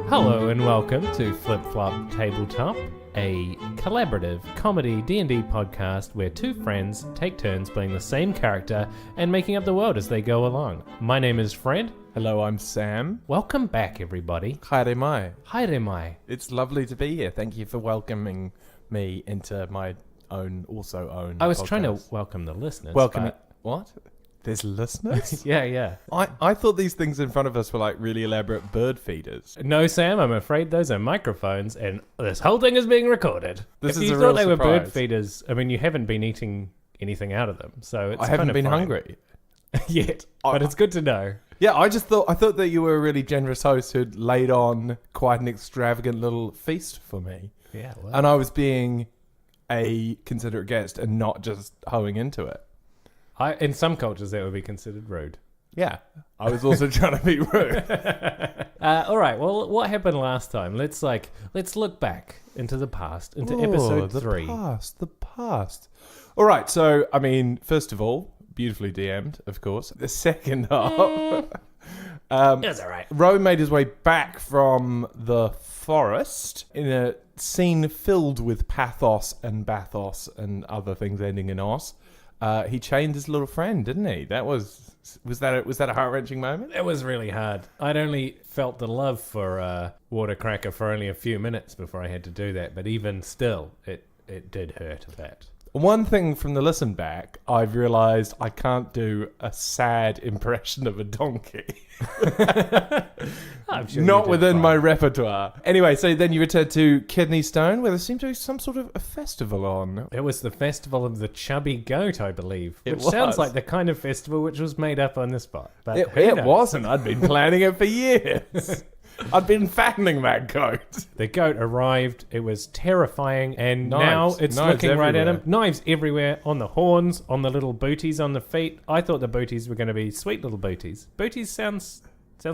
Hello and welcome to Flip Flop Tabletop, a collaborative comedy D&D podcast where two friends take turns playing the same character and making up the world as they go along. My name is Fred. Hello, I'm Sam. Welcome back, everybody. Haere mai. Haere mai. It's lovely to be here. Thank you for welcoming me into my own I was podcast. trying to welcome the listeners. What? There's listeners? Yeah. I thought these things in front of us were like really elaborate bird feeders. No, Sam, I'm afraid those are microphones and this whole thing is being recorded. This if is you a thought real they were bird surprise. feeders, I mean, you haven't been eating anything out of them, so it's I haven't kind of been fine. hungry. Yet, but it's good to know. Yeah, I thought that you were a really generous host who'd laid on quite an extravagant little feast for me. Yeah, well. And I was being a considerate guest and not just hoeing into it. In some cultures, that would be considered rude. Yeah, I was also trying to be rude. All right. Well, what happened last time? Let's look back into the past, into episode 3. The past. All right. So, I mean, first of all, beautifully DM'd, of course. The second half, That's all right. Ro made his way back from the forest in a scene filled with pathos and bathos and other things ending in os. He chained his little friend, didn't he? Was that a heart-wrenching moment? It was really hard. I'd only felt the love for Watercracker for only a few minutes before I had to do that, but even still, it did hurt a bit. One thing from the listen back, I've realised I can't do a sad impression of a donkey. I'm sure Not you did within fine. my repertoire. Anyway, so then you returned to Kidney Stone, where there seemed to be some sort of a festival on. It was the Festival of the Chubby Goat, I believe. It Which sounds was. like the kind of festival which was made up on the spot. But who It knows? wasn't. I'd been planning it for years. I'd been fattening that goat. The goat arrived. It was terrifying, and Knives. now it's Knives looking right at him. everywhere. Knives everywhere, on the horns, on the little booties on the feet. I thought the booties were going to be sweet little booties. Booties sounds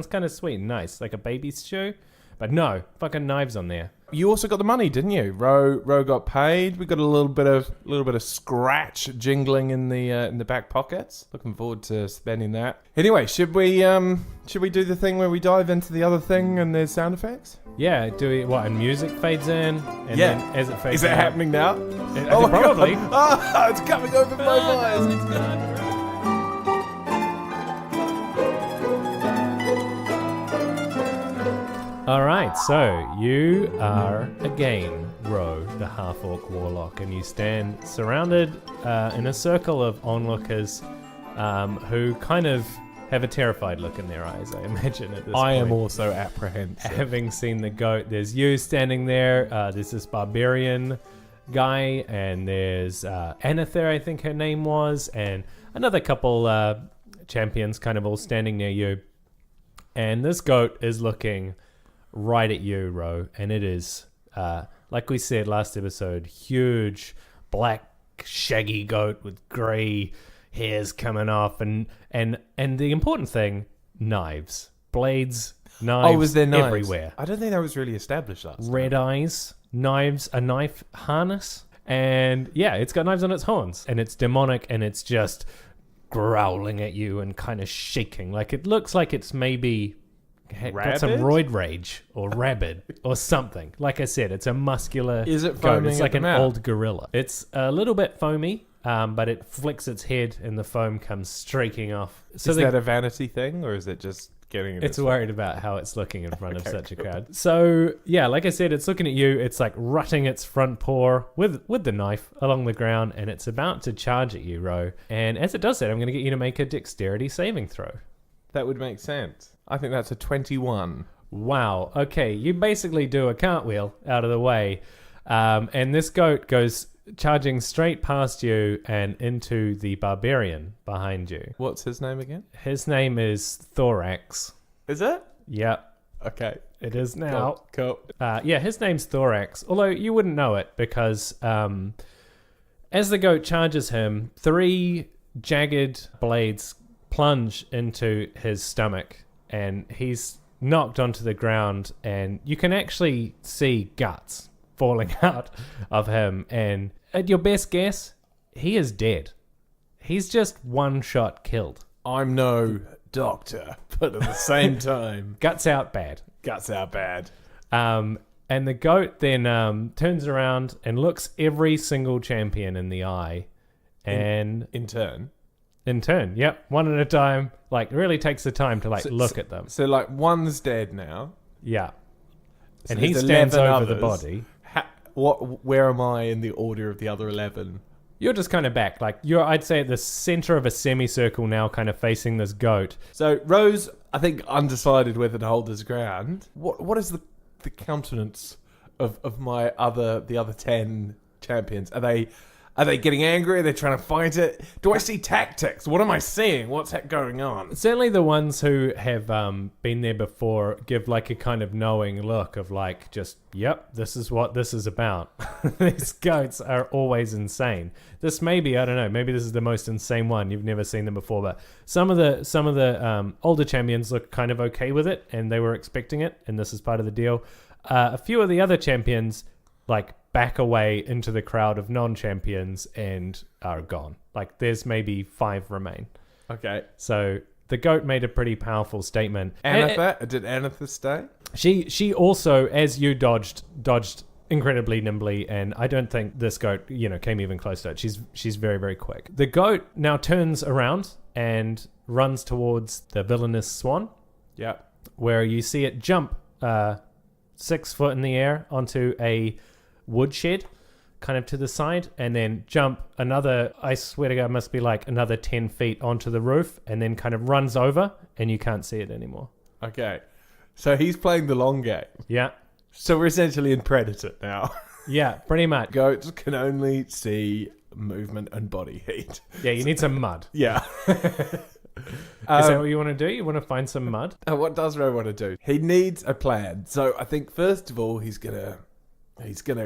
kind of sweet and nice, like a baby's shoe. But no, fucking knives on there. You also got the money, didn't you? Ro got paid. We got a little bit of scratch jingling in the back pockets. Looking forward to spending that. Anyway, should we do the thing where we dive into the other thing and there's sound effects? Yeah, and music fades in, and then as it fades Is it out, happening now? Probably. Ah, it's coming over my eyes. All right, so you are again Ro, the half-orc warlock, and you stand surrounded in a circle of onlookers who kind of have a terrified look in their eyes, I imagine, at this point. I am also apprehensive. Having seen the goat, there's you standing there, there's this barbarian guy, and there's Anather, I think her name was, and another couple champions kind of all standing near you. And this goat is looking right at you, Ro, and it is, like we said last episode, huge, black, shaggy goat with grey hairs coming off, and the important thing, knives, blades, knives, Was there knives everywhere. I don't think that was really established last time. Red eyes, knives, a knife harness, and yeah, it's got knives on its horns, and it's demonic, and it's just growling at you and kind of shaking, like it looks like it's maybe got some Rabid? roid rage or rabid or something. Like I said, it's a muscular Is it goat. foaming It's at like the an mouth? old gorilla. It's a little bit foamy, but it flicks its head and the foam comes streaking off. So Is that a vanity thing, or is it just getting in it's its worried about how it's looking in front of Okay, such a cool. crowd. So, yeah, like I said, it's looking at you. It's like rutting its front paw with the knife along the ground, and it's about to charge at you, Ro. And as it does that, I'm going to get you to make a dexterity saving throw. That would make sense. I think that's a 21. Wow. Okay, you basically do a cartwheel out of the way, and this goat goes charging straight past you and into the barbarian behind you. What's his name again? His name is Thorax. Is it? Yep, Okay. it is now. Cool. Yeah, his name's Thorax, although you wouldn't know it because as the goat charges him, 3 jagged blades plunge into his stomach, and he's knocked onto the ground, and you can actually see guts falling out of him. And at your best guess, he is dead. He's just one shot killed. I'm no doctor, but at the same time, Guts out bad. guts out bad. And the goat then turns around and looks every single champion in the eye. And In turn. in turn, yep, one at a time, like really takes the time to look at them. So like one's dead now. Yeah. So And he there's stands 11 over the others. body. Where am I in the order of the other 11? You're just kind of back. Like you're, I'd say, at the center of a semicircle now, kind of facing this goat. So Rose, I think, undecided whether to hold his ground. What is the countenance of the other 10 champions? Are they getting angry? Are they trying to fight it? Do I see tactics? What am I seeing? What's going on? Certainly the ones who have been there before give like a kind of knowing look of like, just, yep, this is what this is about. These goats are always insane. This may be, I don't know, maybe this is the most insane one. You've never seen them before, but some of the older champions look kind of okay with it, and they were expecting it, and this is part of the deal. A few of the other champions like back away into the crowd of non-champions and are gone. Like there's maybe 5 remain. Okay. So the goat made a pretty powerful statement. Anatha? Did Anatha stay? She also, as you dodged incredibly nimbly, and I don't think this goat, came even close to it. She's very, very quick. The goat now turns around and runs towards the villainous swan. Yeah. Where you see it jump 6 foot in the air onto a woodshed kind of to the side, and then jump another, I swear to God, must be like another 10 feet onto the roof, and then kind of runs over, and you can't see it anymore. Okay. So he's playing the long game. Yeah. So we're essentially in Predator now. Yeah, pretty much. Goats can only see movement and body heat. Yeah, you need some mud. Yeah. Is that what you want to do? You want to find some mud? What does Ro want to do? He needs a plan. So I think first of all he's gonna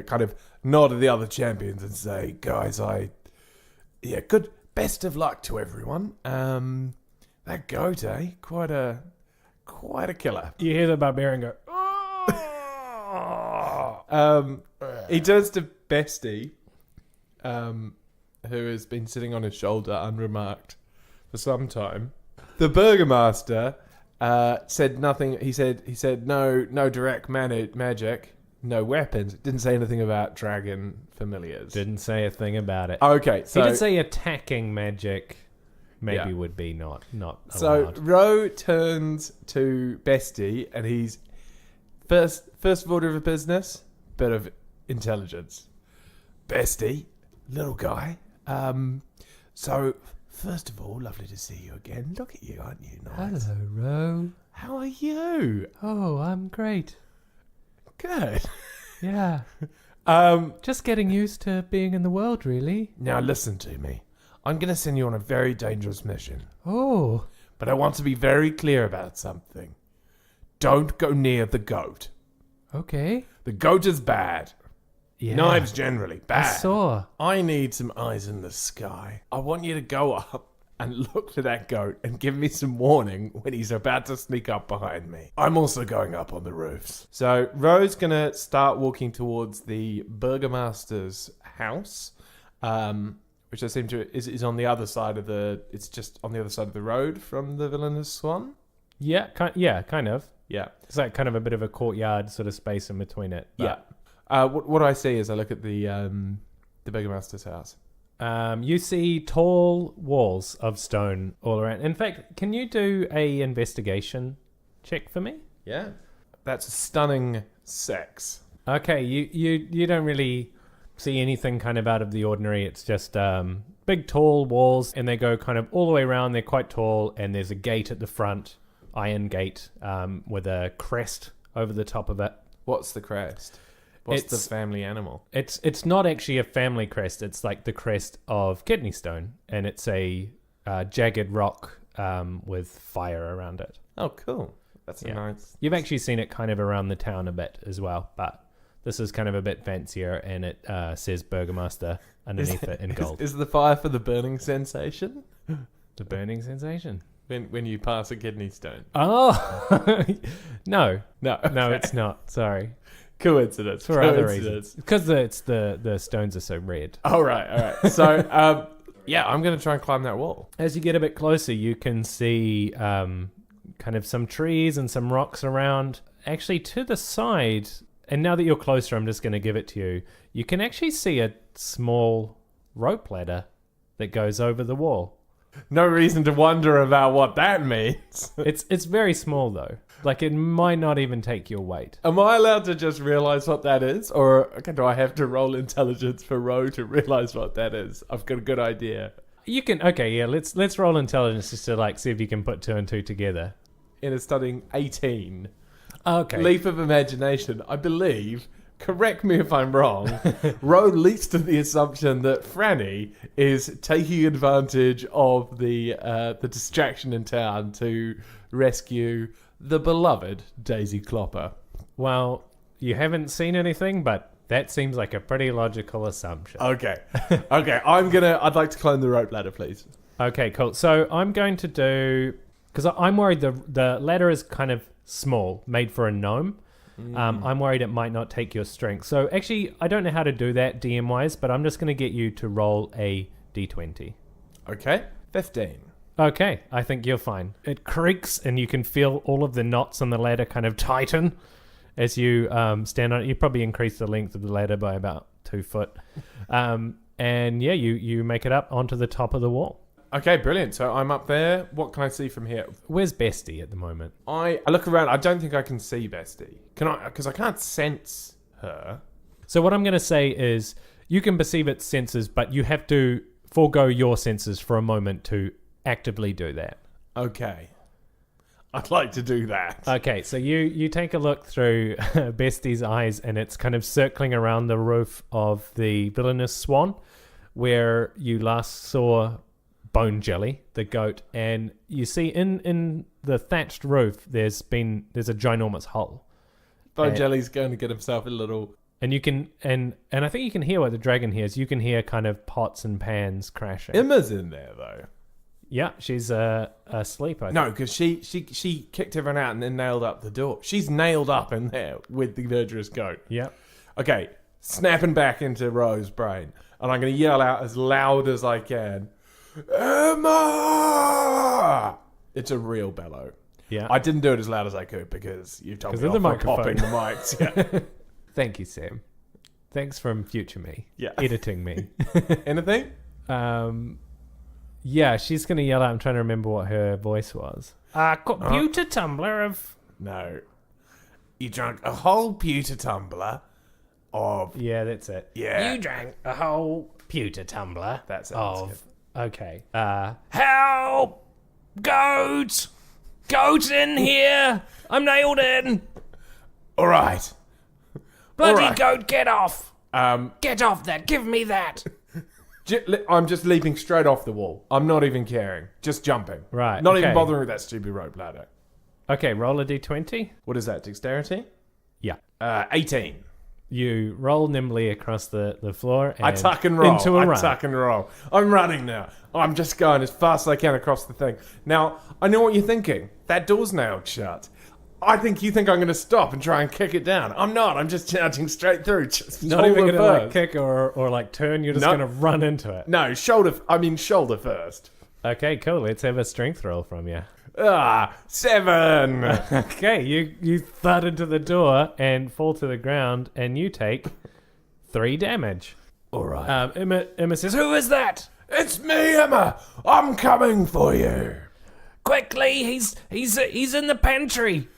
kind of nod at the other champions and say, "Guys, good, best of luck to everyone. That goat, quite a killer." You hear the barbarian go, "Oh!" He turns to Bestie, who has been sitting on his shoulder unremarked for some time. The Burgomaster said nothing. He said no direct magic, no weapons. Didn't say anything about dragon familiars. Didn't say a thing about it. Okay, so he did say attacking magic maybe would be not so allowed. Ro turns to Bestie, and he's first order of business, bit of intelligence. Bestie, little guy. So first of all, lovely to see you again. Look at you, aren't you nice? Hello, Ro. How are you? Oh, I'm great. Good. Yeah. Just getting used to being in the world, really. Now listen to me. I'm going to send you on a very dangerous mission. Oh. But I want to be very clear about something. Don't go near the goat. Okay. The goat is bad. Yeah. Knives generally, bad. I saw. I need some eyes in the sky. I want you to go up and look for that goat and give me some warning when he's about to sneak up behind me. I'm also going up on the roofs. So Ro's going to start walking towards the Burgomaster's house, which I seem to is on the other side of it's just on the other side of the road from the Villainous Swan. Yeah, kind of. Yeah. It's like kind of a bit of a courtyard sort of space in between it. Yeah. What I see is I look at the Burgomaster's house. You see tall walls of stone all around. In fact, can you do a investigation check for me? Yeah. That's a stunning 6. Okay, you don't really see anything kind of out of the ordinary. It's just big tall walls, and they go kind of all the way around. They're quite tall, and there's a gate at the front, iron gate, with a crest over the top of it. What's the crest? What's the family animal? It's not actually a family crest. It's like the crest of kidney stone, and it's a jagged rock with fire around it. Oh, cool. That's nice. You've actually seen it kind of around the town a bit as well, but this is kind of a bit fancier, and it says Burgomaster underneath it in gold. Is the fire for the burning sensation? The burning sensation. when you pass a kidney stone? Oh, no, Okay. it's not. Sorry, Coincidence. for other reasons. Because the stones are so red. All right. So, yeah, I'm going to try and climb that wall. As you get a bit closer, you can see kind of some trees and some rocks around. Actually, to the side, and now that you're closer, I'm just going to give it to you. You can actually see a small rope ladder that goes over the wall. No reason to wonder about what that means. It's very small though. Like it might not even take your weight. Am I allowed to just realize what that is? Or do I have to roll intelligence for Ro to realize what that is? I've got a good idea. You can let's roll intelligence just to like see if you can put 2 and 2 together. In a stunning 18. Okay. Leap of imagination, I believe. Correct me if I'm wrong. Ro leaps to the assumption that Franny is taking advantage of the distraction in town to rescue the beloved Daisy Clopper. Well, you haven't seen anything, but that seems like a pretty logical assumption. Okay. I'd like to climb the rope ladder, please. Okay, cool. So I'm going to do, because I'm worried the ladder is kind of small, made for a gnome. I'm worried it might not take your strength. So actually, I don't know how to do that DM-wise, but I'm just going to get you to roll a d20. Okay. 15. Okay, I think you're fine. It creaks, and you can feel all of the knots on the ladder kind of tighten as you stand on it. You probably increase the length of the ladder by about 2 foot. And yeah, you make it up onto the top of the wall. Okay, brilliant. So I'm up there. What can I see from here? Where's Bestie at the moment? I look around. I don't think I can see Bestie. Can I? Because I can't sense her. So what I'm going to say is you can perceive its senses, but you have to forego your senses for a moment to actively do that. Okay. I'd like to do that. Okay, so you take a look through Bestie's eyes, and it's kind of circling around the roof of the Villainous Swan, where you last saw Bonejelly, the goat, and you see in the thatched roof there's a ginormous hole. Bonejelly's going to get himself a little. And you can and I think you can hear what the dragon hears. You can hear kind of pots and pans crashing. Emma's in there though. Yeah, she's asleep. No, because she kicked everyone out and then nailed up the door. She's nailed up in there with the murderous goat. Yeah. Okay, snapping back into Ro's brain, and I'm going to yell out as loud as I can. Emma! It's a real bellow. Yeah. I didn't do it as loud as I could because you told me of the off for popping microphone. the mics. Yeah. Thank you, Sam. Thanks from future me. Yeah. Editing me. Anything? Yeah, she's going to yell out. I'm trying to remember what her voice was. Computer tumbler of... No. You drank a whole pewter tumbler of... Yeah, that's it. Yeah. You drank a whole pewter tumbler That sounds of... good. Okay. Help! Goat! Goat in here! I'm nailed in! All right. Bloody All right. goat, get off! Um, Get off that! Give me that! I'm just leaping straight off the wall. I'm not even caring. Just jumping. Right, Not even okay. bothering with that stupid rope ladder. Okay, roll a d20. What is that, dexterity? Yeah. 18. You roll nimbly across the floor and I tuck and roll. into a run. tuck and roll. I'm running now. I'm just going as fast as I can across the thing. Now, I know what you're thinking. That door's nailed shut. I think you think I'm going to stop and try and kick it down. I'm not. I'm just charging straight through. Not even going to like first. kick or like turn. You're just Nope. going to run into it. No, shoulder first. Okay, cool. Let's have a strength roll from you. 7. Okay, you thud into the door and fall to the ground, and you take 3 damage. All right. Emma says, "Who is that? It's me, Emma. I'm coming for you. Quickly! He's in the pantry.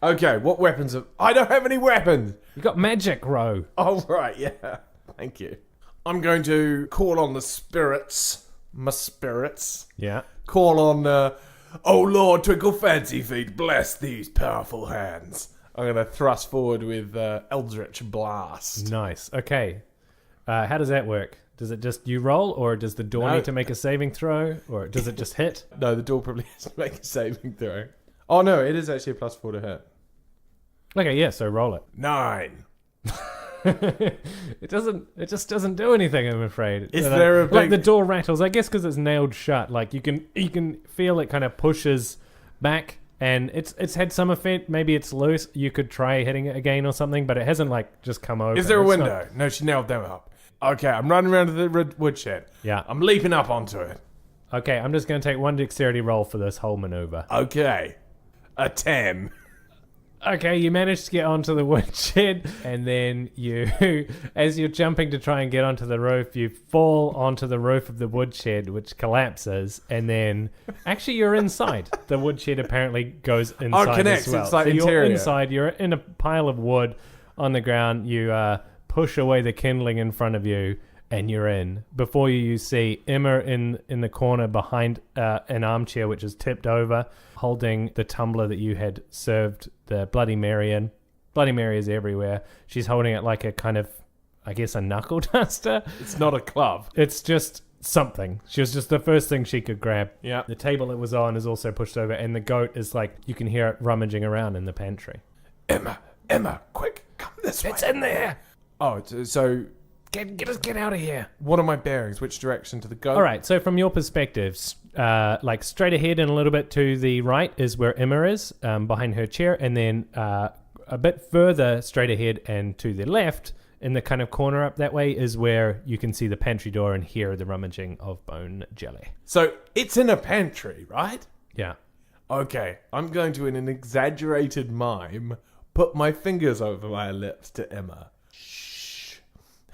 Okay, what weapons have... I don't have any weapons. You got magic, Ro. Oh, right, yeah. Thank you. I'm going to call on the spirits. My spirits. Yeah. Call on, oh Lord, Twinkle Fancy Feet, bless these powerful hands. I'm going to thrust forward with Eldritch Blast. Nice. Okay. How does that work? Does it just you roll, or does the door No. need to make a saving throw, or does it just hit? No, the door probably has to make a saving throw. Oh, no, it is actually a +4 to hit. Okay, yeah. So roll it. 9. It just doesn't do anything, I'm afraid. Is there a like big... the door rattles, I guess because it's nailed shut, like you can feel it kind of pushes back, and it's had some effect. Maybe it's loose. You could try hitting it again or something, but it hasn't like just come open. Is there a It's window? not- No, she nailed them up. Okay, I'm running around to the woodshed. Yeah. I'm leaping up onto it. Okay, I'm just going to take one dexterity roll for this whole maneuver. Okay. A 10. Okay, you manage to get onto the woodshed, and then as you're jumping to try and get onto the roof, you fall onto the roof of the woodshed, which collapses, and then actually you're inside. The woodshed apparently goes inside Oh, it connects. as well. It's like so interior. You're inside. You're in a pile of wood on the ground. You push away the kindling in front of you, and you're in. Before you see Emma in the corner behind an armchair, which is tipped over, holding the tumbler that you had served the Bloody Mary in. Bloody Mary is everywhere. She's holding it like a kind of, I guess, a knuckle duster. It's not a club. It's just something. She was just the first thing she could grab. Yeah. The table it was on is also pushed over, and the goat is like, you can hear it rummaging around in the pantry. Emma, quick, come this way. It's in there! Oh, so Get out of here. what are my bearings? Which direction to the goat? All right, so from your perspective, like straight ahead and a little bit to the right is where Emma is, behind her chair, and then a bit further straight ahead and to the left, in the kind of corner up that way, is where you can see the pantry door and hear the rummaging of Bonejelly. So it's in a pantry, right? Yeah. Okay, I'm going to, in an exaggerated mime, put my fingers over my lips to Emma.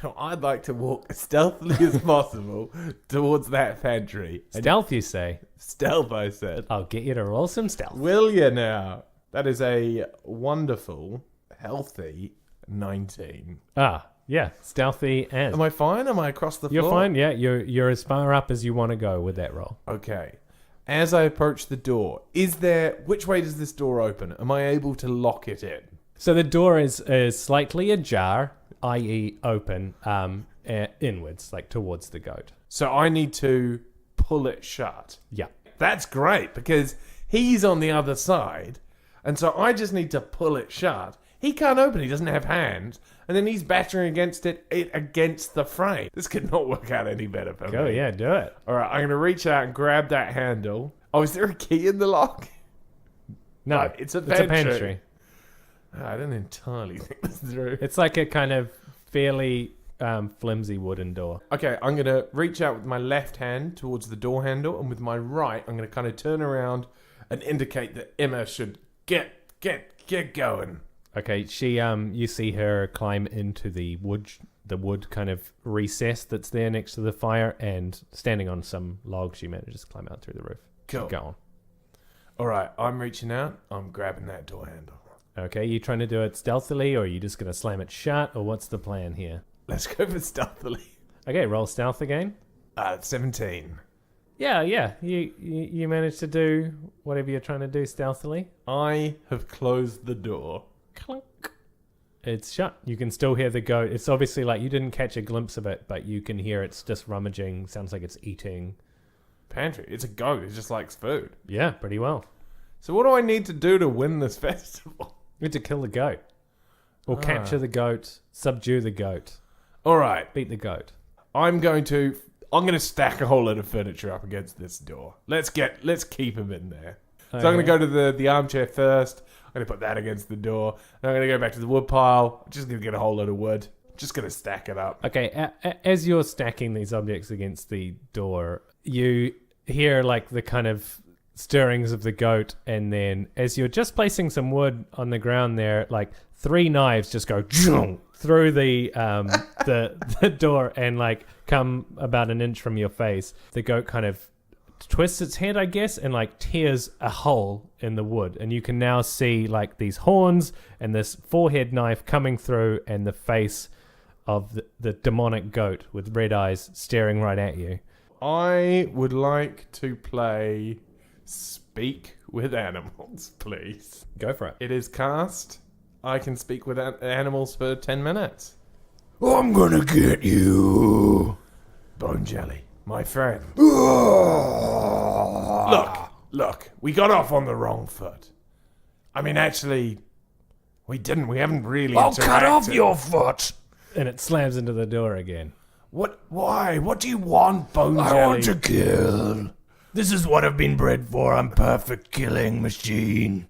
Now, I'd like to walk as stealthily as possible towards that pantry. Stealth, you say? Stealth, I said. I'll get you to roll some stealth. Will you now? That is a wonderful, healthy 19. Ah, yeah, stealthy and... Am I fine? Am I across the floor? You're fine, yeah. You're as far up as you want to go with that roll. Okay. As I approach the door, which way does this door open? Am I able to lock it in? So the door is slightly ajar, i.e. open, inwards, like towards the goat. So I need to pull it shut. Yeah. That's great because he's on the other side. And so I just need to pull it shut. He can't open it. He doesn't have hands. And then he's battering against it against the frame. This could not work out any better for Go, me. yeah, do it. All right, I'm going to reach out and grab that handle. Oh, is there a key in the lock? No, Oh, it's a pantry. pantry. I didn't entirely think this through. It's like a kind of fairly flimsy wooden door. Okay, I'm going to reach out with my left hand towards the door handle, and with my right, I'm going to kind of turn around and indicate that Emma should get going. Okay, she you see her climb into the wood kind of recess that's there next to the fire, and standing on some logs, she manages to climb out through the roof. Cool. Go on. All right, I'm reaching out. I'm grabbing that door handle. Okay, you trying to do it stealthily, or are you just going to slam it shut, or what's the plan here? Let's go for stealthily. Okay, roll stealth again. 17. Yeah. You managed to do whatever you're trying to do stealthily. I have closed the door. Clunk. It's shut. You can still hear the goat. It's obviously like you didn't catch a glimpse of it, but you can hear it's just rummaging. Sounds like it's eating. Pantry. It's a goat. It just likes food. Yeah, pretty well. So what do I need to do to win this festival? You need to kill the goat. Or capture the goat, subdue the goat, All right. beat the goat. I'm going to stack a whole lot of furniture up against this door. Let's keep him in there. So I'm going to go to the armchair first. I'm going to put that against the door. And I'm going to go back to the wood pile. I'm just going to get a whole lot of wood. Just going to stack it up. Okay, as you're stacking these objects against the door, you hear like the kind of stirrings of the goat, and then as you're just placing some wood on the ground there, like 3 knives just go through the door and like come about an inch from your face. The goat kind of twists its head, I guess, and like tears a hole in the wood, and you can now see like these horns and this forehead knife coming through, and the face of the demonic goat with red eyes staring right at you. I would like to play Speak with Animals, please. Go for it. It is cast. I can speak with animals for 10 minutes. I'm gonna get you. Bonejelly, my friend. Look, we got off on the wrong foot. I mean, actually, we didn't. We haven't really I'll interacted. cut off your foot. and it slams into the door again. What? Why? What do you want, Bonejelly? I want to kill. This is what I've been bred for. I'm perfect killing machine.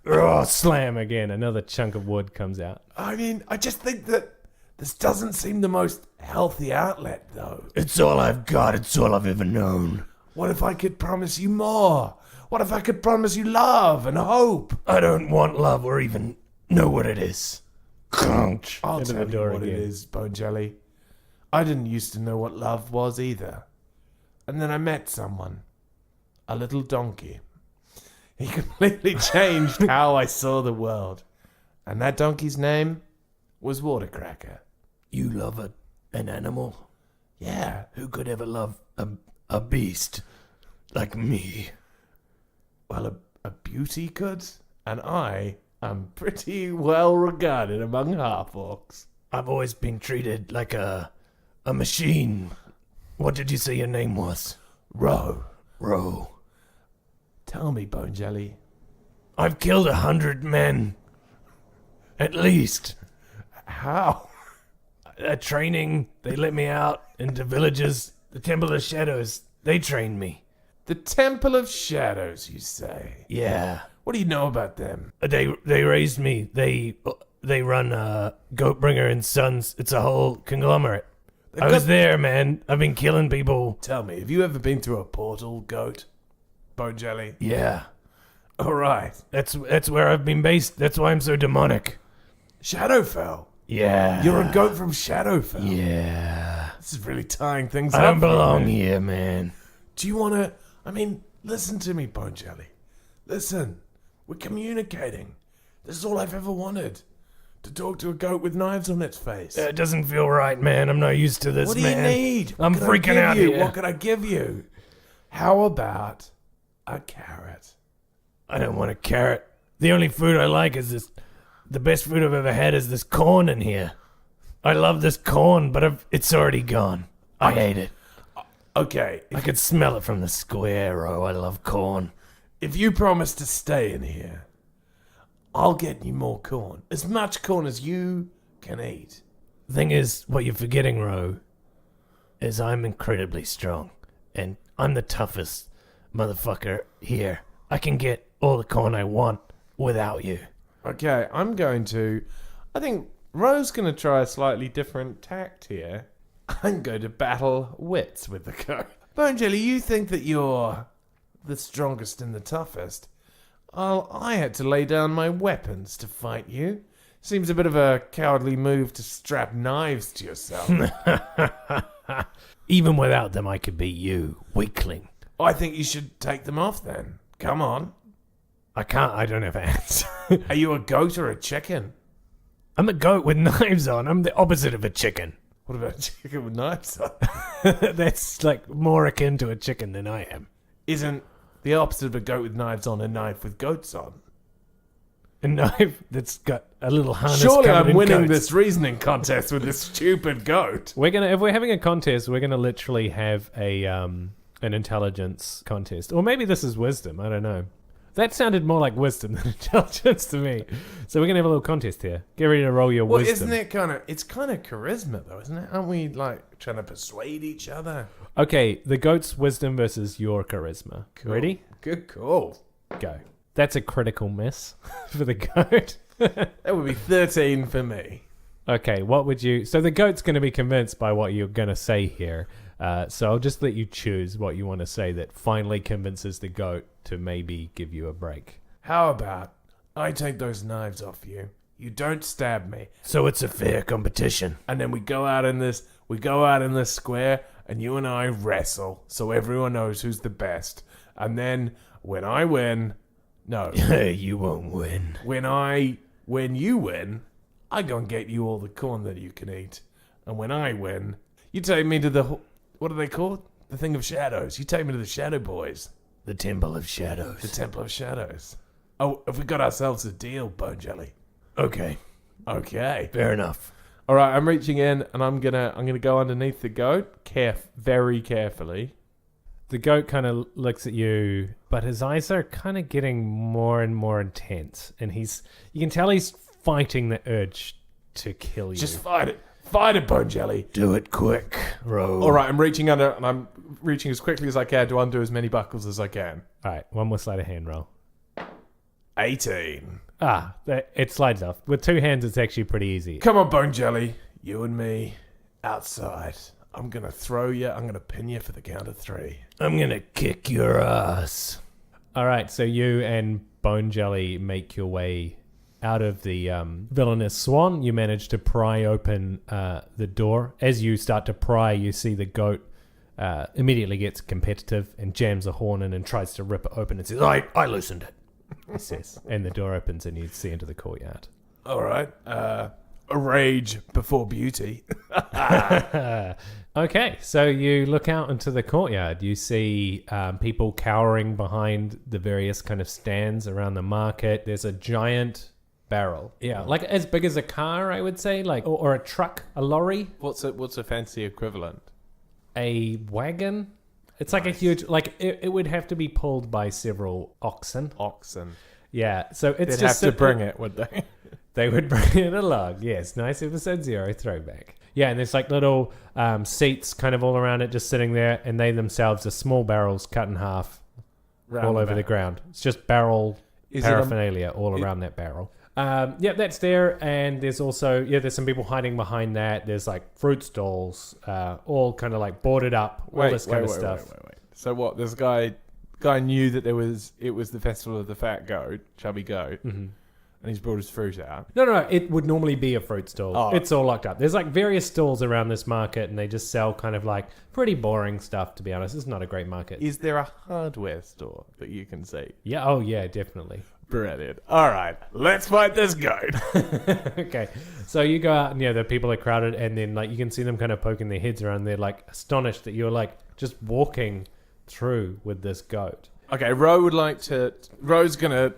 Oh, slam again. Another chunk of wood comes out. I mean, I just think that this doesn't seem the most healthy outlet, though. It's all I've got. It's all I've ever known. What if I could promise you more? What if I could promise you love and hope? I don't want love or even know what it is. Crunch. I'll Into tell the you door what it again. is, Bonejelly. I didn't used to know what love was either. And then I met someone. A little donkey. He completely changed how I saw the world. And that donkey's name was Watercracker. You love an animal? Yeah. Who could ever love a beast like me? Well, a beauty could. And I am pretty well regarded among half-orcs. I've always been treated like a machine. What did you say your name was? Ro. Tell me, Bonejelly. I've killed 100 men. At least. How? Training. They let me out into villages. The Temple of Shadows. They trained me. The Temple of Shadows, you say? Yeah. What do you know about them? They raised me. They run Goatbringer and Sons. It's a whole conglomerate. I was there, man. I've been killing people. Tell me, have you ever been through a portal, Goat? Bonejelly? Yeah. All right. That's where I've been based. That's why I'm so demonic. Shadowfell? Yeah. You're a goat from Shadowfell? Yeah. This is really tying things up. I don't for you, belong man. here, man. Do you want to... I mean, listen to me, Bonejelly. Listen. We're communicating. This is all I've ever wanted. To talk to a goat with knives on its face. It doesn't feel right, man. I'm not used to this, What do man. you need? I'm What can I freaking give out you? here. What can I give you? How about a carrot? I don't want a carrot. The only food I like is this. The best food I've ever had is this corn in here. I love this corn, but it's already gone. I hate it. Okay, I could smell it from the square. Oh, I love corn. if you promise to stay in here, I'll get you more corn. As much corn as you can eat. Thing is, what you're forgetting, Ro, is I'm incredibly strong. And I'm the toughest motherfucker here. I can get all the corn I want without you. Okay, I think Ro's going to try a slightly different tact here. I'm going to battle wits with the goat. Bonejelly, you think that you're the strongest and the toughest. I had to lay down my weapons to fight you. Seems a bit of a cowardly move to strap knives to yourself. Even without them, I could beat you, weakling. I think you should take them off then. Come on. I can't, I don't have hands. Are you a goat or a chicken? I'm a goat with knives on. I'm the opposite of a chicken. What about a chicken with knives on? That's like more akin to a chicken than I am. Isn't the opposite of a goat with knives on a knife with goats on? A knife that's got a little harness. Surely covered I'm in winning goats. this reasoning contest with this stupid goat. If we're having a contest, we're gonna literally have an intelligence contest, or maybe this is wisdom. I don't know. That sounded more like wisdom than intelligence to me. So we're gonna have a little contest here. Get ready to roll your Well, wisdom. isn't it it's kind of charisma though, isn't it? Aren't we like trying to persuade each other? Okay, the goat's wisdom versus your charisma. Cool. Ready? Good call. Go. That's a critical miss for the goat. That would be 13 for me. Okay, what would you... So the goat's going to be convinced by what you're going to say here. So I'll just let you choose what you want to say that finally convinces the goat to maybe give you a break. How about I take those knives off you, you don't stab me, So it's a fair competition. and then we go out in this square and you and I wrestle so everyone knows who's the best. And then when I win... No. You won't win. When you win, I go and get you all the corn that you can eat. And when I win, you take me to the... What are they called? The Thing of Shadows. You take me to the Shadow Boys. The Temple of Shadows. The Temple of Shadows. Oh, have we got ourselves a deal, Bonejelly? Okay, Okay. fair enough. All right, I'm reaching in and I'm gonna go underneath the goat, very carefully. The goat kind of looks at you, but his eyes are kind of getting more and more intense. And you can tell he's fighting the urge to kill you. Just fight it. Fight it, Bonejelly. Do it quick, Ro. All right, I'm reaching under, and I'm reaching as quickly as I can to undo as many buckles as I can. All right, one more sleight of hand roll. 18. It slides off. With 2 hands, it's actually pretty easy. Come on, Bonejelly. You and me, outside. I'm going to throw you. I'm going to pin you for the count of 3. I'm gonna kick your ass. All right, so you and Bonejelly make your way out of the villainous swan. You manage to pry open the door. As you start to pry, you see the goat immediately gets competitive and jams a horn in and tries to rip it open and says, I loosened it. he says. And the door opens and you see into the courtyard. All right. A rage before beauty. Okay, so you look out into the courtyard. You see people cowering behind the various kind of stands around the market. There's a giant barrel. Yeah, like as big as a car, I would say, like or a truck, a lorry. What's a fancy equivalent? A wagon. It's like a huge, like it would have to be pulled by several oxen. Yeah, so it's They'd just have to bring it, would they? They would bring it along. Yes, nice episode 0 throwback. Yeah, and there's like little seats kind of all around it, just sitting there, and they themselves are small barrels cut in half, all over the ground. It's just barrel paraphernalia all around that barrel. Yeah, that's there, and there's also there's some people hiding behind that. There's like fruit stalls, all kind of like boarded up, all this kind of stuff. Wait. So what? This guy knew that it was the festival of the fat goat, chubby goat, and he's brought his fruit out. No, it would normally be a fruit stall. Oh. It's all locked up. There's like various stalls around this market, and they just sell kind of like pretty boring stuff. To be honest, it's not a great market. Is there a hardware store that you can see? Yeah. Oh yeah, definitely. Brilliant. All right, let's fight this goat. Okay, so you go out and the people are crowded, and then like you can see them kind of poking their heads around. They're like astonished that you're like just walking through with this goat. Okay, Ro would like to.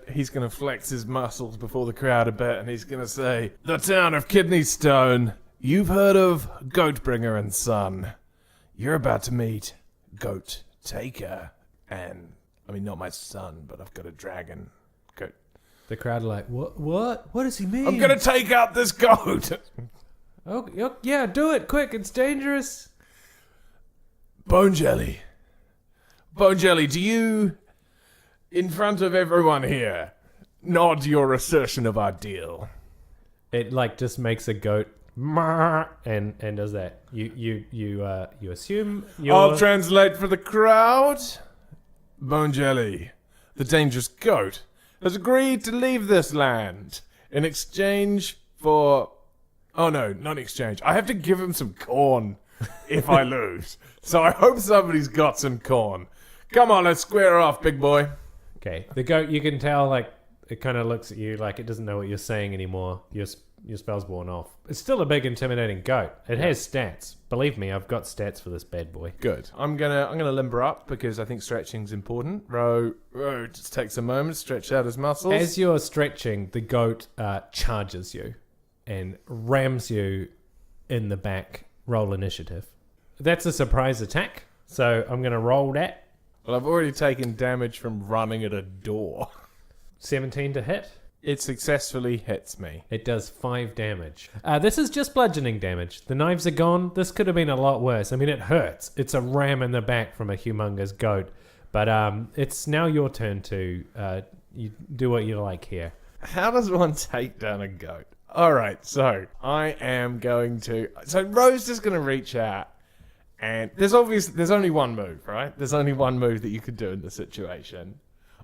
He's gonna flex his muscles before the crowd a bit, and he's gonna say, "The town of Kidney Stone. You've heard of Goatbringer and Son. You're about to meet Goat Taker, and I mean not my son, but I've got a dragon." The crowd are like, what? What does he mean? I'm gonna take out this goat. Oh, yeah, do it quick. It's dangerous. Bonejelly, do you, in front of everyone here, nod your assertion of our deal? It like just makes a goat and does that. You assume you're... I'll translate for the crowd. Bonejelly, the dangerous goat, has agreed to leave this land in exchange for... Oh no, not exchange. I have to give him some corn if I lose. So I hope somebody's got some corn. Come on, let's square off, big boy. Okay, the goat, you can tell, like, it kind of looks at you like it doesn't know what you're saying anymore. Your spell's worn off. It's still a big, intimidating goat. It has stats. Believe me, I've got stats for this bad boy. Good. I'm gonna limber up because I think stretching's important. Ro just takes a moment, stretch out his muscles. As you're stretching, the goat charges you and rams you in the back. Roll initiative. That's a surprise attack, so I'm going to roll that. Well, I've already taken damage from running at a door. 17 to hit. It successfully hits me. It does 5 damage. This is just bludgeoning damage. The knives are gone. This could have been a lot worse. I mean, it hurts. It's a ram in the back from a humongous goat. But it's now your turn to you do what you like here. How does one take down a goat? All right, so I am going to... So Ro's just going to reach out, and there's only one move, right? There's only one move that you could do in this situation.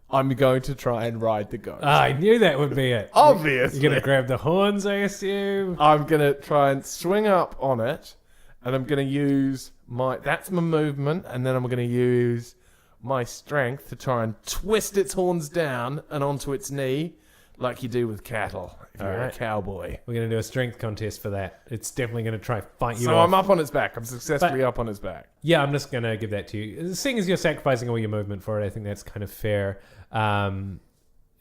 I'm going to try and ride the goat. I knew that would be it. Obviously. You're going to grab the horns, I assume? I'm going to try and swing up on it, and I'm going to use that's my movement, and then I'm going to use my strength to try and twist its horns down and onto its knee, like you do with cattle if you're a cowboy. We're going to do a strength contest for that. It's definitely going to try fight you So off. I'm up on its back. I'm successfully up on its back. Yeah, I'm just going to give that to you. Seeing as you're sacrificing all your movement for it, I think that's kind of fair.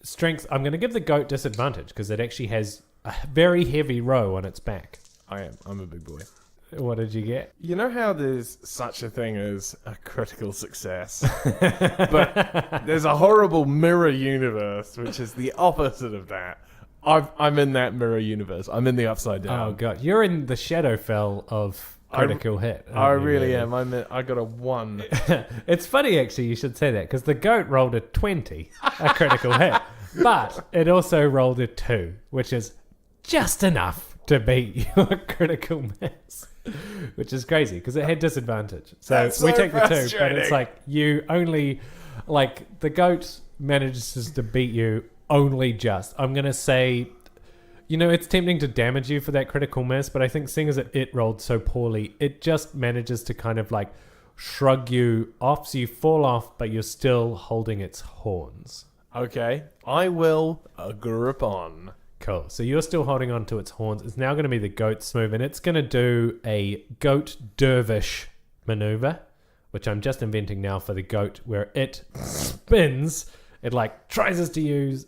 Strength, I'm going to give the goat disadvantage because it actually has a very heavy row on its back. I'm a big boy. What did you get? You know how there's such a thing as a critical success, but there's a horrible mirror universe which is the opposite of that. I'm in that mirror universe. I'm in the upside down. Oh god, you're in the Shadowfell of critical hit. I really am. I got a 1. It's funny actually you should say that because the goat rolled a 20, a critical hit, but it also rolled a 2, which is just enough to beat your critical miss, which is crazy because it had disadvantage. So we take the 2, but it's like you only, like the goat manages to beat you only just. I'm gonna say, it's tempting to damage you for that critical miss, but I think seeing as it rolled so poorly, it just manages to kind of like shrug you off, so you fall off, but you're still holding its horns. Okay, I will grip on. Cool. So you're still holding on to its horns. It's now going to be the goat's move, and it's going to do a goat dervish maneuver, which I'm just inventing now for the goat, where it spins. It like tries to use.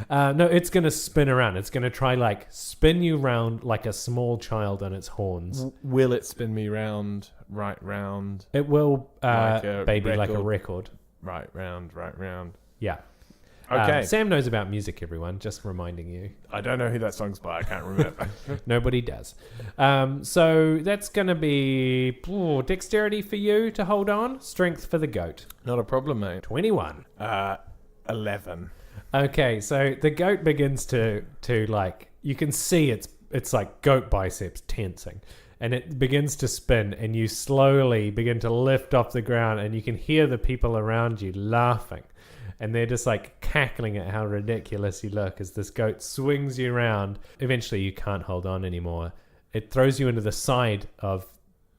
No, it's going to spin around. It's going to try like spin you round like a small child on its horns. Will it spin me round, right round? It will, like a record. Right round. Yeah. Okay. Sam knows about music, everyone. Just reminding you. I don't know who that song's by. I can't remember. Nobody does. So that's going to be dexterity for you to hold on. Strength for the goat. Not a problem, mate. 21. 11. Okay, so the goat begins to like, you can see it's like goat biceps tensing. And it begins to spin, and you slowly begin to lift off the ground, and you can hear the people around you laughing. And they're just like cackling at how ridiculous you look as this goat swings you around. Eventually, you can't hold on anymore. It throws you into the side of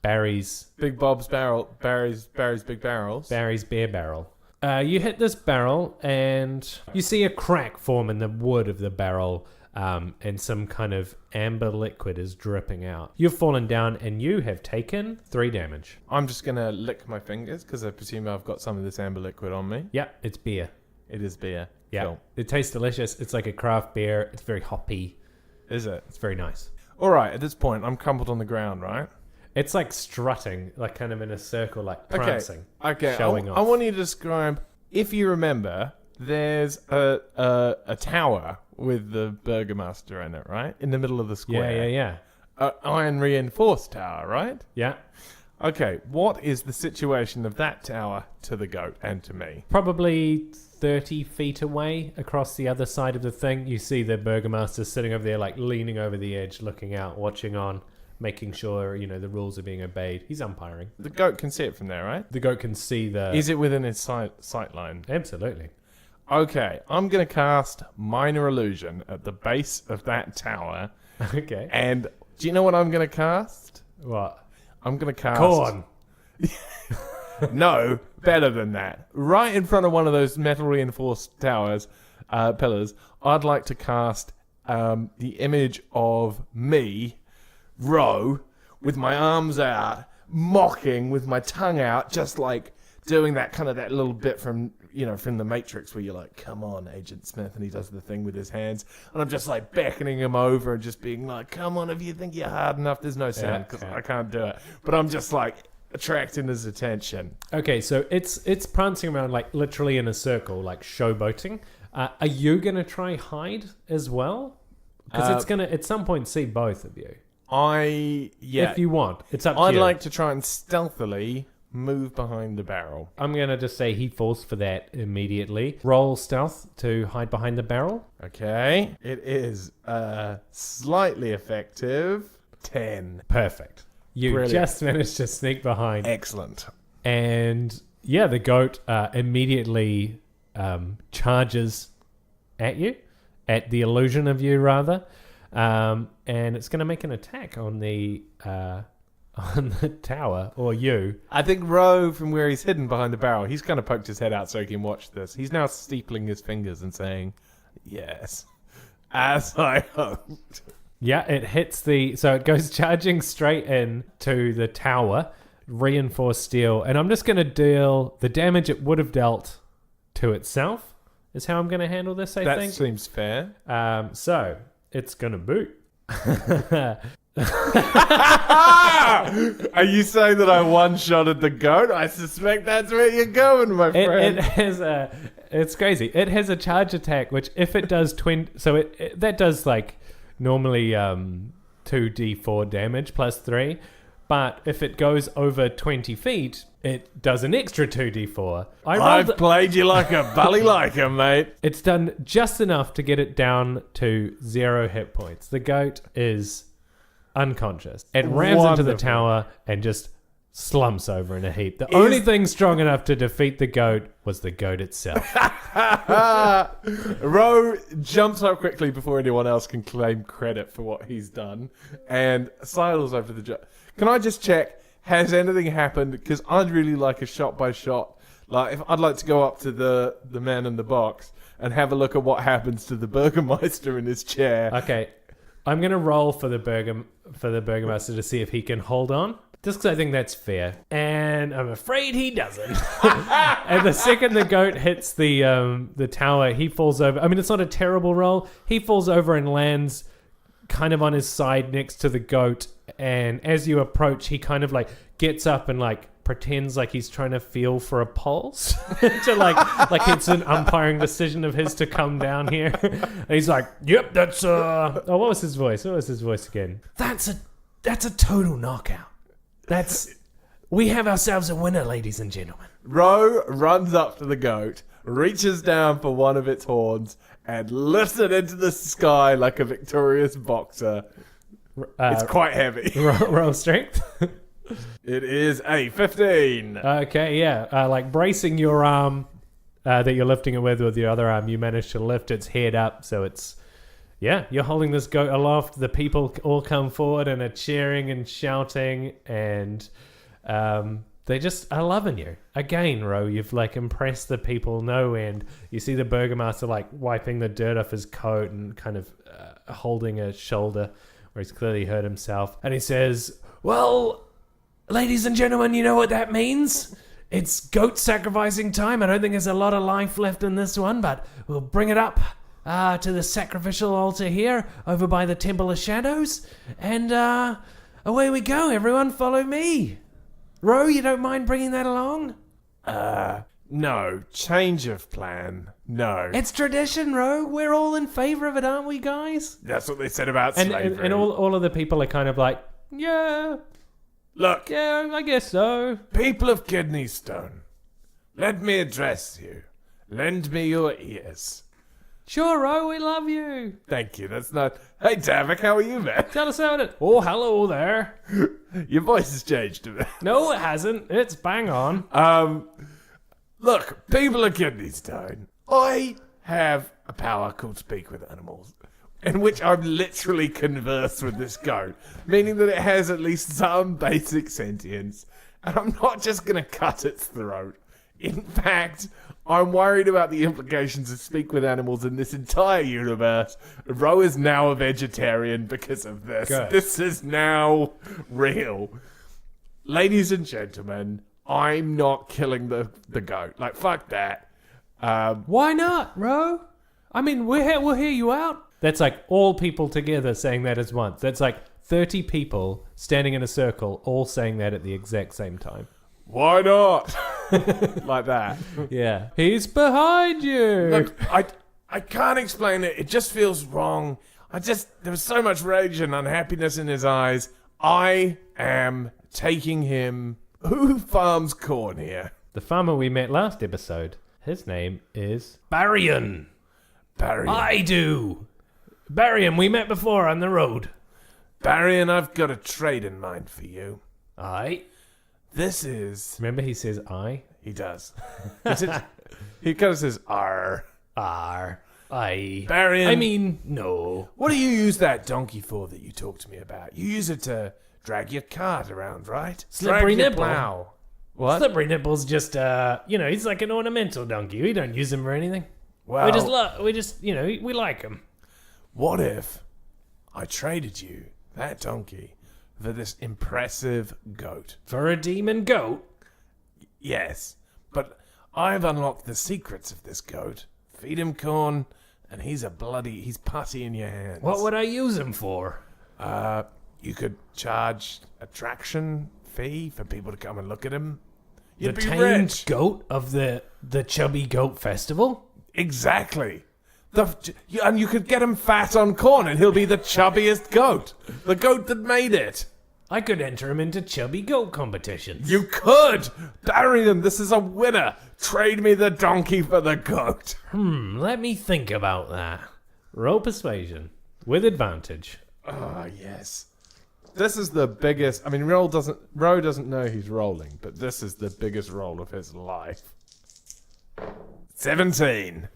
Barry's... Big Bob's barrel. Barry's big barrels. Barry's bear barrel. You hit this barrel, and you see a crack form in the wood of the barrel, and some kind of amber liquid is dripping out. You've fallen down, and you have taken 3 damage. I'm just going to lick my fingers because I presume I've got some of this amber liquid on me. Yeah, it's beer. It is beer. Yeah, Cool. It tastes delicious. It's like a craft beer. It's very hoppy. Is it? It's very nice. All right, at this point, I'm crumpled on the ground, right? It's like strutting, like kind of in a circle, like prancing. Okay. Showing I off. want you to describe, if you remember, there's a tower with the burgomaster in it, right? In the middle of the square. Yeah. Iron reinforced tower, right? Yeah. Okay, what is the situation of that tower to the goat and to me? Probably 30 feet away across the other side of the thing. You see the burgomaster sitting over there, like leaning over the edge, looking out, watching on, making sure, the rules are being obeyed. He's umpiring. The goat can see it from there, right? The goat can see the... Is it within his sight line? Absolutely. Okay, I'm going to cast Minor Illusion at the base of that tower. Okay. And do you know what I'm going to cast? What? I'm going to cast... Corn. No, better than that. Right in front of one of those metal reinforced towers, pillars, I'd like to cast the image of me, Ro, with my arms out, mocking with my tongue out, just like doing that little bit from the Matrix where you're like, come on, Agent Smith, and he does the thing with his hands, and I'm just like beckoning him over and just being like, come on, if you think you're hard enough. There's no sound because I can't do it, but I'm just like attracting his attention. Okay, so it's prancing around like literally in a circle, like showboating. Are you gonna try hide as well? Because it's gonna at some point see both of you. If you want, it's up to you. I'd like to try and stealthily move behind the barrel. I'm gonna just say he falls for that immediately. Roll stealth to hide behind the barrel. Okay, it is slightly effective. 10. Perfect. You Brilliant. just managed to sneak behind. Excellent. And yeah, the goat immediately charges at you, at the illusion of you rather, and it's going to make an attack on the tower or you. I think Ro, from where he's hidden behind the barrel, he's kind of poked his head out so he can watch this. He's now steepling his fingers and saying, "Yes, as I hoped." Yeah, it hits so it goes charging straight in to the tower, reinforced steel, and I'm just going to deal the damage it would have dealt to itself, is how I'm going to handle this, I think. That seems fair. So, it's going to boot. Are you saying that I one-shotted the goat? I suspect that's where you're going, my friend. It has a. It's crazy. It has a charge attack, which if it does 20, so that does like normally 2d4 damage plus 3, but if it goes over 20 feet, it does an extra 2d4. I've played you like a bully like mate. It's done just enough to get it down to 0 hit points. The goat is unconscious. It rams into the tower and just slumps over in a heap. The only thing strong enough to defeat the goat was the goat itself. Ro jumps up quickly before anyone else can claim credit for what he's done and sidles over to the Can I just check, has anything happened? Because I'd really like a shot by shot. Like, if I'd like to go up to the man in the box and have a look at what happens to the Burgermeister in his chair. Okay, I'm going to roll for the Burgermeister to see if he can hold on. Just because I think that's fair. And I'm afraid he doesn't. And the second the goat hits the tower, he falls over. I mean, it's not a terrible roll. He falls over and lands kind of on his side next to the goat. And as you approach, he kind of like gets up and like pretends like he's trying to feel for a pulse. To like it's an umpiring decision of his to come down here. And he's like, yep, that's oh, what was his voice? What was his voice again? That's a total knockout. We have ourselves a winner, ladies and gentlemen. Ro runs up to the goat, reaches down for one of its horns, and lifts it into the sky like a victorious boxer. It's quite heavy. Roll strength. It is a 15. Okay, yeah. Like bracing your arm that you're lifting it with your other arm, you manage to lift its head up, so it's... Yeah, you're holding this goat aloft. The people all come forward and are cheering and shouting, and they just are loving you. Again, Ro, you've like impressed the people no end. You see the Burgermaster like wiping the dirt off his coat and kind of holding a shoulder where he's clearly hurt himself. And he says, well, ladies and gentlemen, you know what that means? It's goat sacrificing time. I don't think there's a lot of life left in this one, but we'll bring it up to the sacrificial altar here over by the Temple of Shadows, and away we go. Everyone follow me. Ro, you don't mind bringing that along? No. Change of plan. No. It's tradition, Ro. We're all in favor of it, aren't we, guys? That's what they said about and slavery. and all of the people are kind of like, yeah, Look, yeah, I guess so. people of Kidney Stone, let me address you. Lend me your ears. Sure, Ro, we love you. Thank you. That's not... Hey, Tavik, how are you, man? Tell us about it. Oh, hello there. Your voice has changed a bit. No, it hasn't. It's bang on. Look, people of Kidney Stone, I have a power called Speak with Animals, in which I'm literally converse with this goat, meaning that it has at least some basic sentience, and I'm not just going to cut its throat. In fact, I'm worried about the implications of Speak with Animals in this entire universe. Ro is now a vegetarian because of this. Good. This is now real. Ladies and gentlemen, I'm not killing the goat. Like, fuck that. Why not, Ro? I mean, we'll hear you out. That's like all people together saying that as once. That's like 30 people standing in a circle all saying that at the exact same time. Why not? Like that. Yeah. He's behind you. Look, I can't explain it. It just feels wrong. There was so much rage and unhappiness in his eyes. I am taking him. Who farms corn here? The farmer we met last episode. His name is... Barian. Barry. I do. Barian, we met before on the road. Barry, and I've got a trade in mind for you. Aye. This is... Remember he says I? He does. He kind of says, R. R. Aye. Barry, I mean, no. what do you use that donkey for that you talked to me about? You use it to drag your cart around, right? Slippery drag your nipple. plow. What? Slippery Nipple's just, he's like an ornamental donkey. We don't use him for anything. Well, We like him. what if I traded you that donkey for this impressive goat? For a demon goat? Yes, but I've unlocked the secrets of this goat. Feed him corn, and he's putty in your hands. What would I use him for? You could charge attraction fee for people to come and look at him. You'd The be tamed rich. goat of the Chubby Goat Festival? Exactly. And you could get him fat on corn and he'll be the chubbiest goat. The goat that made it. I could enter him into Chubby Goat competitions. You could! Darian, this is a winner. Trade me the donkey for the goat. Let me think about that. Roll persuasion with advantage. Oh, yes. This is the biggest... I mean, Ro doesn't know he's rolling, but this is the biggest roll of his life. 17.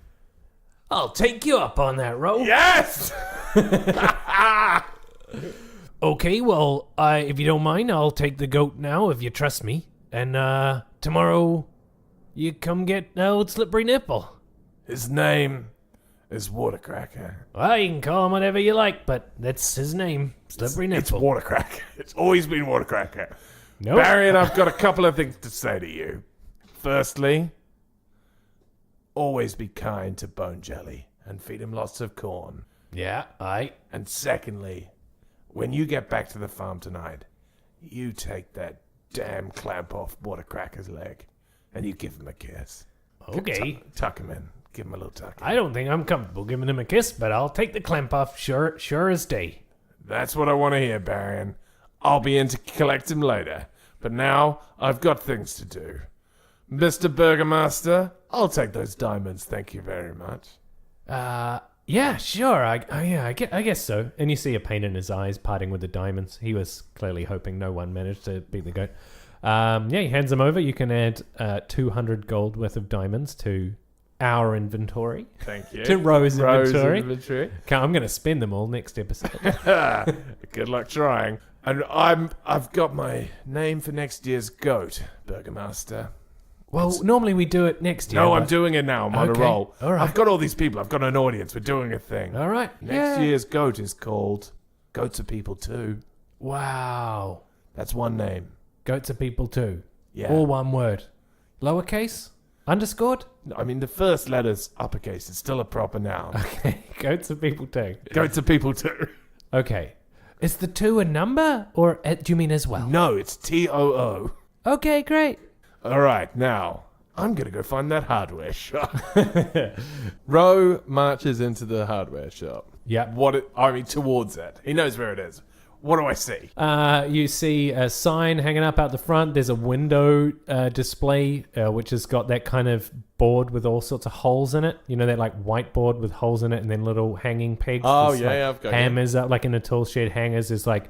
I'll take you up on that, Ro. Yes! Okay, well, if you don't mind, I'll take the goat now, if you trust me. And tomorrow, you come get old Slippery Nipple. His name is Watercracker. Well, you can call him whatever you like, but that's his name, Slippery It's Nipple. Watercracker. It's always been Watercracker. Nope. Barry and I've got a couple of things to say to you. Firstly, always be kind to Bonejelly and feed him lots of corn. Yeah, aye. And secondly, when you get back to the farm tonight, you take that damn clamp off Watercracker's leg and you give him a kiss. Okay. Tuck him in. Give him a little tuck. I don't think I'm comfortable giving him a kiss, but I'll take the clamp off sure as day. That's what I want to hear, Barry. I'll be in to collect him later. But now, I've got things to do. Mr. Burgomaster, I'll take those diamonds, thank you very much. Yeah, sure. I guess so. And you see a pain in his eyes, parting with the diamonds. He was clearly hoping no one managed to beat the goat. Yeah, he hands them over. You can add 200 gold worth of diamonds to our inventory. Thank you. To Ro's inventory. inventory. I'm going to spend them all next episode. Good luck trying. And I've got my name for next year's goat, Burgomaster. Well, normally we do it next year. No, but- I'm doing it now. I'm on a Okay, roll. all right. I've got all these people. I've got an audience. We're doing a thing. All right. Next yeah. year's goat is called Goats Are People Too. Wow. That's one name. Goats are people too. Yeah. All one word. Lowercase? Underscored? I mean, the first letter's uppercase. It's still a proper noun. Okay. Goats are people too. Goats Are People Too. Okay. Is the 2 a number? Or do you mean as well? No, it's T-O-O. Okay, great. All right, now, I'm going to go find that hardware shop. Ro marches into the hardware shop. Yeah. Towards it. He knows where it is. What do I see? You see a sign hanging up out the front. There's a window display, which has got that kind of board with all sorts of holes in it. You know, that like whiteboard with holes in it and then little hanging pegs. Oh, There's, yeah, like, yeah, I've got you. hammers up, like in a tool shed, hangers. There's like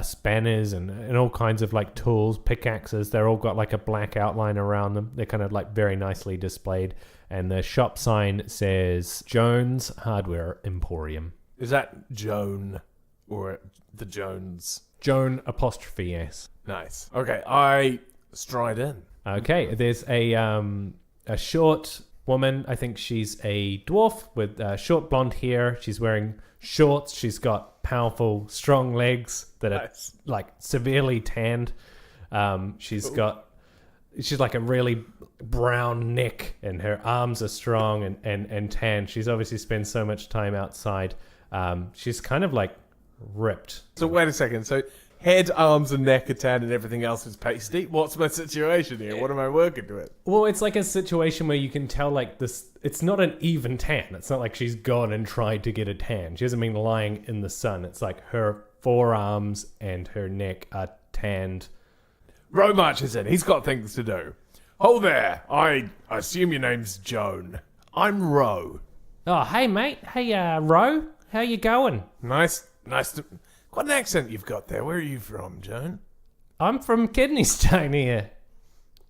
spanners and all kinds of like tools, pickaxes. They're all got like a black outline around them. They're kind of like very nicely displayed. And the shop sign says Jones Hardware Emporium. Is that Joan or the Jones? Joan apostrophe S. Nice. Okay, I stride in. Okay, there's a short woman. I think she's a dwarf with short blonde hair. She's wearing shorts. She's got powerful, strong legs that are Nice. like severely tanned. She's like a really brown neck, and her arms are strong and tan. She's obviously spent so much time outside. She's kind of like ripped. So wait a second. So head, arms, and neck are tan and everything else is pasty. What's my situation here? What am I working to it? Well, it's like a situation where you can tell like this. It's not an even tan. It's not like she's gone and tried to get a tan. She hasn't been lying in the sun. It's like her forearms and her neck are tanned. Ro marches in. He's got things to do. Oh there. I assume your name's Joan. I'm Ro. Oh, hey mate. Hey, Ro. How you going? Nice to... What an accent you've got there. Where are you from, Joan? I'm from Kidneystone here,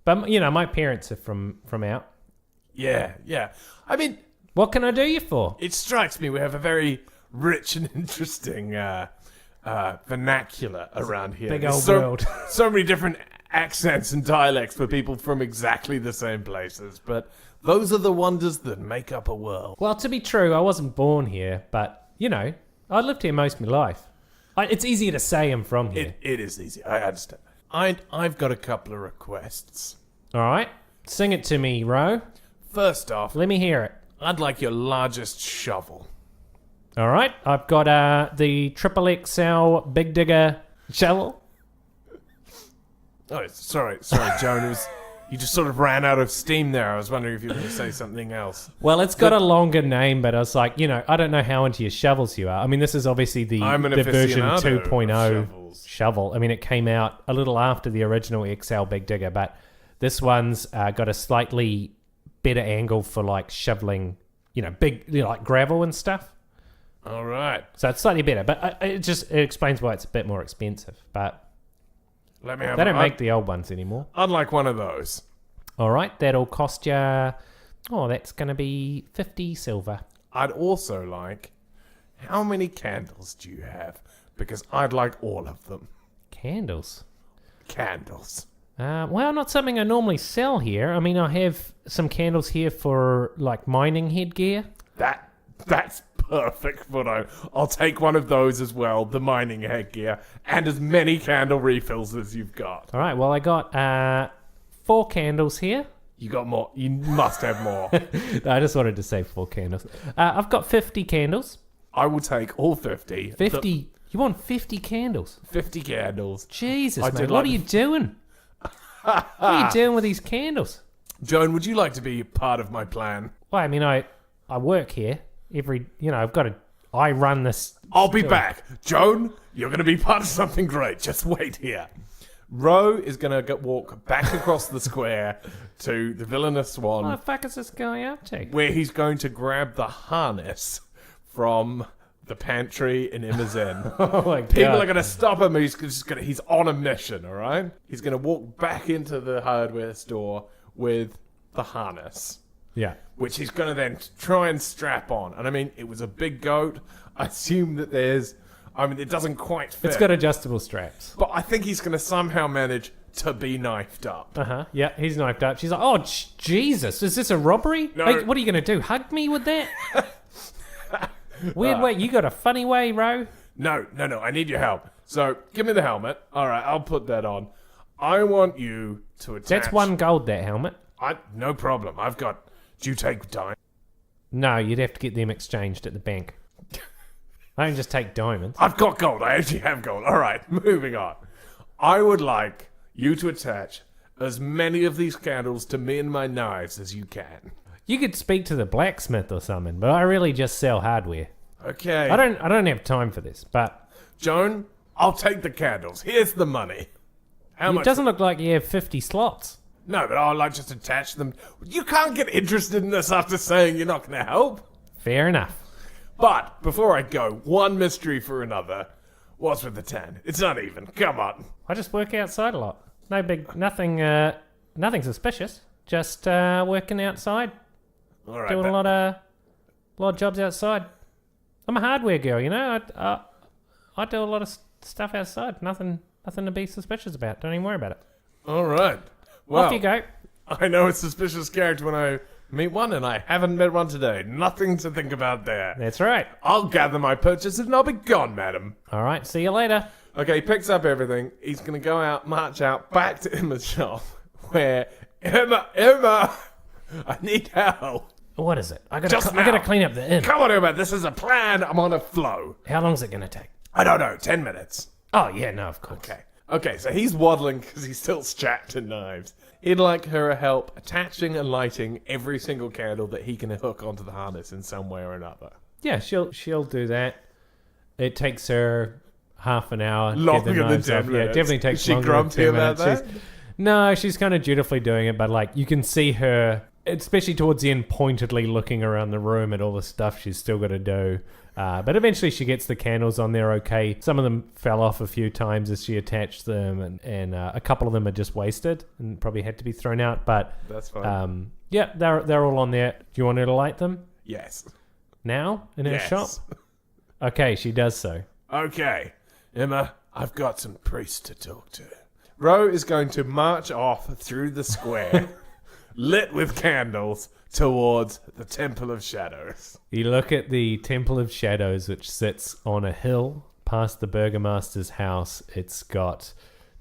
but you know my parents are from out. Yeah. I mean, What can I do you for? it strikes me we have a very rich and interesting vernacular around here. Big There's old so, world. so many different accents and dialects for people from exactly the same places, but those are the wonders that make up a world. Well, to be true, I wasn't born here, but you know I lived here most of my life. It's easier to say I'm from here. It is easy. I understand. I've got a couple of requests. All right, sing it to me, Ro. First off, Let me hear it. I'd like your largest shovel. All right, I've got the triple XL Big Digger shovel. Oh, sorry, Joan. You just sort of ran out of steam there. I was wondering if you were going to say something else. Well, it's got a longer name, but I was like, I don't know how into your shovels you are. I mean, this is obviously the version 2.0 shovel. I mean, it came out a little after the original XL Big Digger, but this one's got a slightly better angle for like shoveling, big, like gravel and stuff. All right. So it's slightly better, but it explains why it's a bit more expensive. But they don't make the old ones anymore. Unlike one of those. All right, that'll cost you. That's going to be 50 silver. I'd also like. How many candles do you have? Because I'd like all of them. Candles. Well, not something I normally sell here. I mean, I have some candles here for like mining headgear. That's perfect, Footo. I'll take one of those as well, the mining headgear, and as many candle refills as you've got. All right, well, I got 4 candles here. You got more. You must have more. I just wanted to say 4 candles. I've got 50 candles. I will take all 50. 50? You want 50 candles? 50 candles. Jesus, mate, what are you doing? What are you doing with these candles? Joan, would you like to be part of my plan? Well, I mean, I work here. I run this. I'll be back. Joan, you're going to be part of something great. Just wait here. Ro is going to walk back across the square to the Villainous Swan. What the fuck is this guy up to? Where he's going to grab the harness from the pantry in Emma's Inn. Oh my God. People are going to stop him. He's on a mission, all right? He's going to walk back into the hardware store with the harness. Yeah. Which he's going to then try and strap on. And I mean, it was a big goat. I assume that it doesn't quite fit. It's got adjustable straps. But I think he's going to somehow manage to be knifed up. Uh-huh. Yeah, he's knifed up. She's like, oh, Jesus, is this a robbery? No. Hey, what are you going to do? Hug me with that? Weird way. You got a funny way, Ro? No. I need your help. So, give me the helmet. All right, I'll put that on. I want you to attach... That's 1 gold, that helmet. No problem. Do you take dime? No, you'd have to get them exchanged at the bank. I don't just take diamonds. I've got gold. I actually have gold. All right, moving on. I would like you to attach as many of these candles to me and my knives as you can. You could speak to the blacksmith or something, but I really just sell hardware. Okay. I don't have time for this, but... Joan, I'll take the candles. Here's the money. How much? It doesn't look like you have 50 slots. No, but I'll just attach them. You can't get interested in this after saying you're not going to help. Fair enough. But, before I go, one mystery for another. What's with the 10? It's not even. Come on. I just work outside a lot. Nothing suspicious. Just working outside. All right. Doing a lot of jobs outside. I'm a hardware girl, I do a lot of stuff outside. Nothing to be suspicious about. Don't even worry about it. All right. Well, off you go. I know a suspicious character when I meet one, and I haven't met one today. Nothing to think about there. That's right. I'll gather my purchases and I'll be gone, madam. All right, see you later. Okay, he picks up everything. He's going to go out, march out, back to Emma's shop, where, Emma, I need help. What is it? I gotta clean up the inn. Come on, Emma, this is a plan. I'm on a flow. How long's it gonna take? I don't know, 10 minutes. Oh, yeah, no, of course. Okay, so he's waddling because he's still strapped to knives. He'd like her help attaching and lighting every single candle that he can hook onto the harness in some way or another. Yeah, she'll do that. It takes her half an hour. Longer than 10 minutes. Yeah, it definitely takes longer than 10 minutes. About that? No, she's kind of dutifully doing it, but like you can see her, especially towards the end, pointedly looking around the room at all the stuff she's still got to do. But eventually she gets the candles on there okay. Some of them fell off a few times as she attached them, and a couple of them are just wasted and probably had to be thrown out. But that's fine. Yeah, they're all on there. Do you want her to light them? Yes. Now? In her shop? Okay, she does so. Okay. Emma, I've got some priests to talk to. Ro is going to march off through the square, lit with candles, towards the Temple of Shadows. You look at the Temple of Shadows, which sits on a hill past the Burgomaster's house. It's got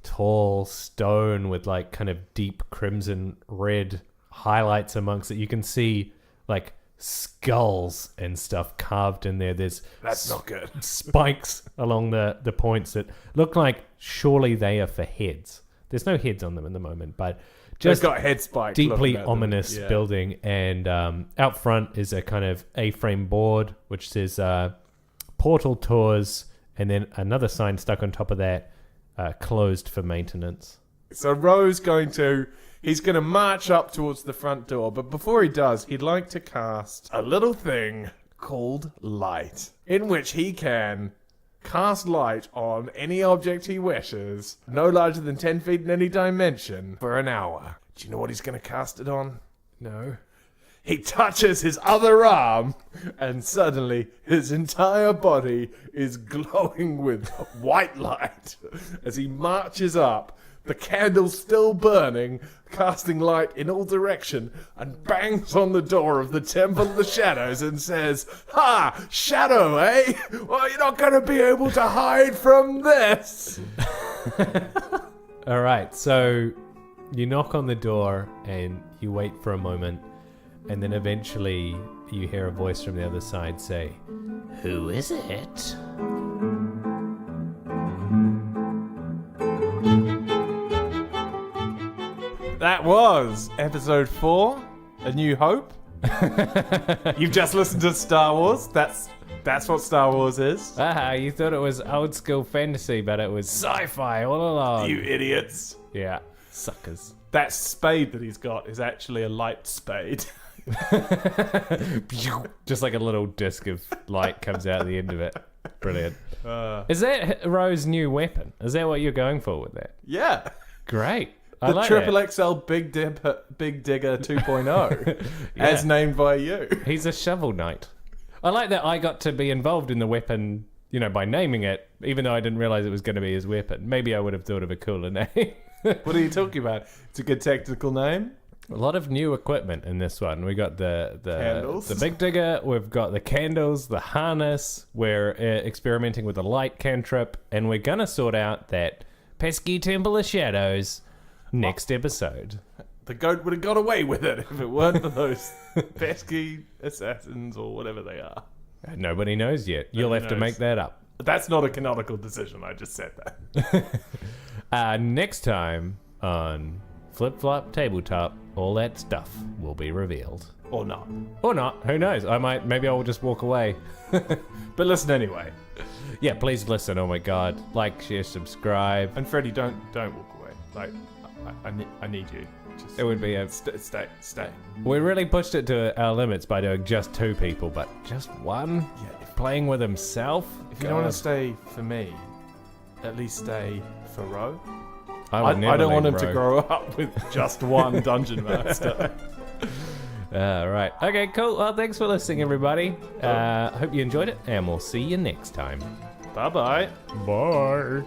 tall stone with like kind of deep crimson red highlights amongst it. You can see like skulls and stuff carved in there. There's That's not good. spikes along the points that look like surely they are for heads. There's no heads on them at the moment, but just They've got head spikes. deeply looking at them. ominous Yeah. building. And out front is a kind of A-frame board which says portal tours, and then another sign stuck on top of that, closed for maintenance. So Ro's he's going to march up towards the front door, but before he does, he'd like to cast a little thing called light, in which he can cast light on any object he wishes, no larger than 10 feet in any dimension, for an hour. Do you know what he's going to cast it on? No. He touches his other arm, and suddenly his entire body is glowing with white light as he marches up, the candle's still burning, casting light in all direction, and bangs on the door of the Temple of the Shadows and says, "Ha! Shadow, eh? Well, you're not going to be able to hide from this!" All right, so you knock on the door and you wait for a moment, and then eventually you hear a voice from the other side say, Who is it? That was episode 4, A New Hope. You've just listened to Star Wars. That's what Star Wars is. "Ah, you thought it was old school fantasy, but it was sci-fi all along." You idiots. Yeah, suckers. That spade that he's got is actually a light spade. Just like a little disc of light comes out at the end of it. Brilliant. Is that Ro's new weapon? Is that what you're going for with that? Yeah. Great. I The like Triple that. XL Big Digger 2.0, as named by you. He's a shovel knight. I like that I got to be involved in the weapon, by naming it, even though I didn't realize it was going to be his weapon. Maybe I would have thought of a cooler name. What are you talking about? It's a good technical name. A lot of new equipment in this one. We got the Candles. the big digger. We've got the candles, the harness. We're experimenting with the light cantrip, and we're gonna sort out that pesky Temple of Shadows next episode. The goat would have got away with it if it weren't for those pesky assassins or whatever they are. Nobody knows yet. You'll have to knows. make that up. That's not a canonical decision. I just said that. Next time on Flip Flop Tabletop, all that stuff will be revealed. Or not. Or not. Who knows? Maybe I will just walk away. But listen anyway. Yeah, please listen. Oh my God. Like, share, subscribe. And Freddie, don't walk away. Like, I need you. Just It would be a... stay. We really pushed it to our limits by doing just 2 people, but just one? Yeah, Playing with himself? if you don't want to stay for me, at least stay for Ro. I don't want him to grow up with just one dungeon master. Right. Okay, cool. Well, thanks for listening, everybody. Hope you enjoyed it, and we'll see you next time. Bye-bye. Bye.